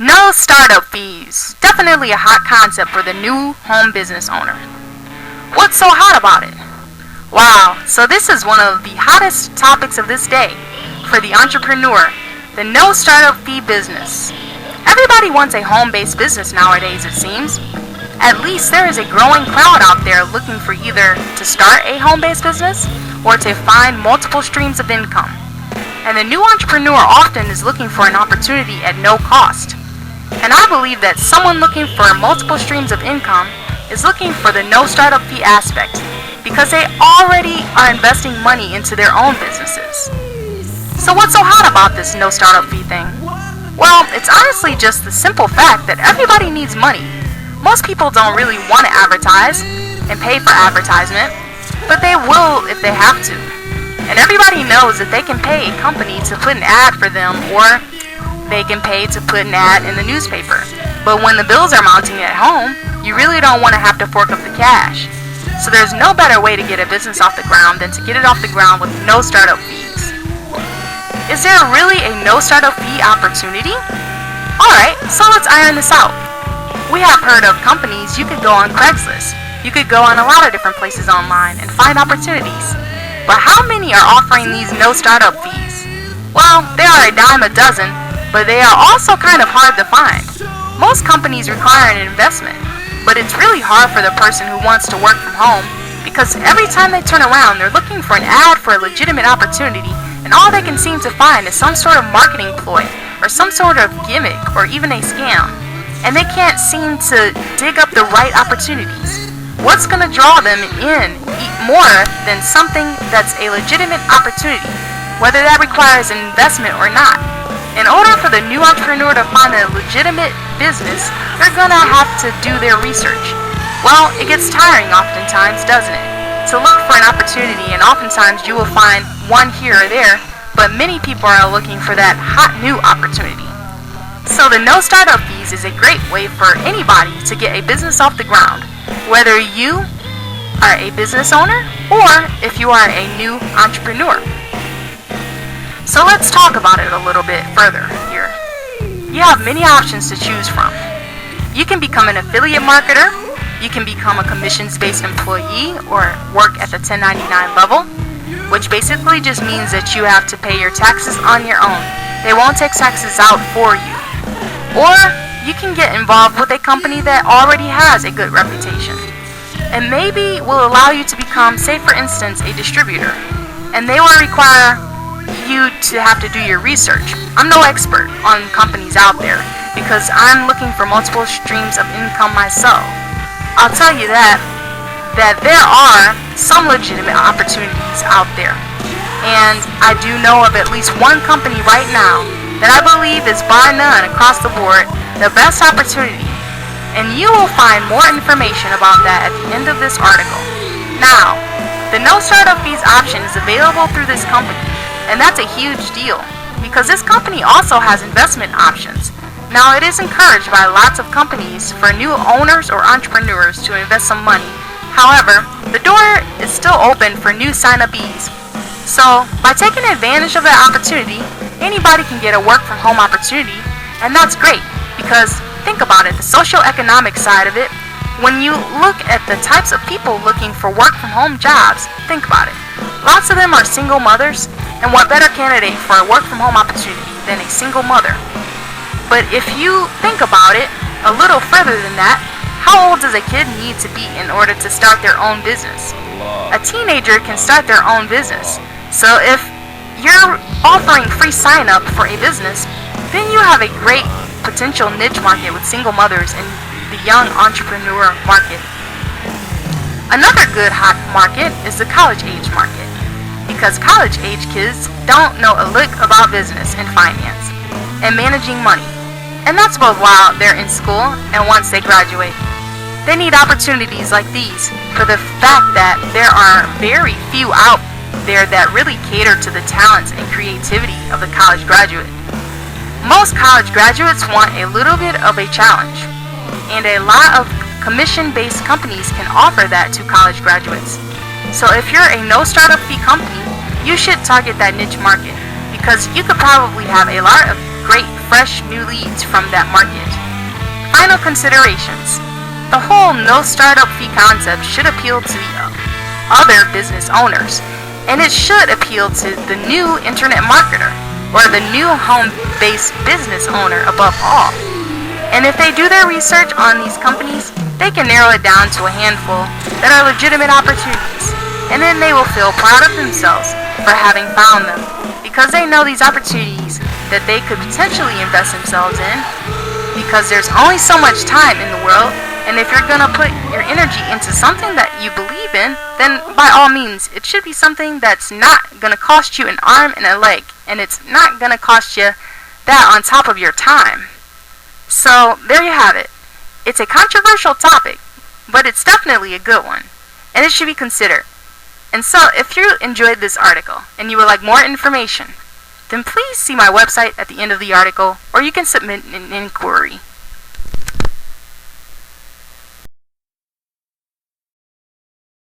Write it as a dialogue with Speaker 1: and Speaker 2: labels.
Speaker 1: No startup fees. Definitely a hot concept for the new home business owner. What's so hot about it? Wow, so this is one of the hottest topics of this day for the entrepreneur, the no startup fee business. Everybody wants a home-based business nowadays, it seems. At least there is a growing crowd out there looking for either to start a home-based business or to find multiple streams of income. And the new entrepreneur often is looking for an opportunity at no cost. And I believe that someone looking for multiple streams of income is looking for the no startup fee aspect because they already are investing money into their own businesses. So what's so hot about this no startup fee thing? Well, it's honestly just the simple fact that everybody needs money. Most people don't really want to advertise and pay for advertisement, but they will if they have to. And everybody knows that they can pay a company to put an ad for them, or they can pay to put an ad in the newspaper. But when the bills are mounting at home, you really don't want to have to fork up the cash. So there's no better way to get a business off the ground than to get it off the ground with no startup fees. Is there really a no startup fee opportunity? Alright, so let's iron this out. We have heard of companies. You could go on Craigslist. You could go on a lot of different places online and find opportunities. But how many are offering these no startup fees? Well, they are a dime a dozen, but they are also kind of hard to find. Most companies require an investment, but it's really hard for the person who wants to work from home because every time they turn around, they're looking for an ad for a legitimate opportunity, and all they can seem to find is some sort of marketing ploy or some sort of gimmick or even a scam. And they can't seem to dig up the right opportunities. What's going to draw them in more than something that's a legitimate opportunity, whether that requires an investment or not? In order for the new entrepreneur to find a legitimate business, they're going to have to do their research. Well, it gets tiring oftentimes, doesn't it? To look for an opportunity, and oftentimes you will find one here or there, but many people are looking for that hot new opportunity. So the no startup fees is a great way for anybody to get a business off the ground, whether you are a business owner or if you are a new entrepreneur. So let's talk about it a little bit further here. You have many options to choose from. You can become an affiliate marketer, you can become a commissions-based employee or work at the 1099 level, which basically just means that you have to pay your taxes on your own. They won't take taxes out for you. Or you can get involved with a company that already has a good reputation and maybe will allow you to become, say for instance, a distributor, and they will require you to have to do your research. I'm no expert on companies out there because I'm looking for multiple streams of income myself. I'll tell you that there are some legitimate opportunities out there, and I do know of at least one company right now that I believe is bar none across the board the best opportunity, and you will find more information about that at the end of this article. Now, the no startup fees option is available through this company, and that's a huge deal because this company also has investment options. Now, it is encouraged by lots of companies for new owners or entrepreneurs to invest some money. However, the door is still open for new sign-upees. So, by taking advantage of that opportunity, anybody can get a work from home opportunity, and that's great because think about it, the socio-economic side of it. When you look at the types of people looking for work from home jobs, think about it. Lots of them are single mothers, and what better candidate for a work from home opportunity than a single mother? But if you think about it a little further than that, how old does a kid need to be in order to start their own business? A teenager can start their own business. So if you're offering free sign up for a business, then you have a great potential niche market with single mothers and the young entrepreneur market. Another good hot market is the college age market, because college age kids don't know a lick about business and finance and managing money. And that's both while they're in school and once they graduate. They need opportunities like these for the fact that there are very few out there that really cater to the talents and creativity of the college graduate. Most college graduates want a little bit of a challenge, and a lot of commission-based companies can offer that to college graduates. So if you're a no startup fee company, you should target that niche market because you could probably have a lot of great fresh new leads from that market. Final considerations. The whole no startup fee concept should appeal to the other business owners, and it should appeal to the new internet marketer or the new home-based business owner above all. And if they do their research on these companies, they can narrow it down to a handful that are legitimate opportunities, and then they will feel proud of themselves for having found them, because they know these opportunities that they could potentially invest themselves in, because there's only so much time in the world, and if you're gonna put your energy into something that you believe in, then by all means, it should be something that's not gonna cost you an arm and a leg, and it's not gonna cost you that on top of your time. So there you have it. It's a controversial topic, but it's definitely a good one, and it should be considered. And so if you enjoyed this article and you would like more information, then please see my website at the end of the article, or you can submit an inquiry.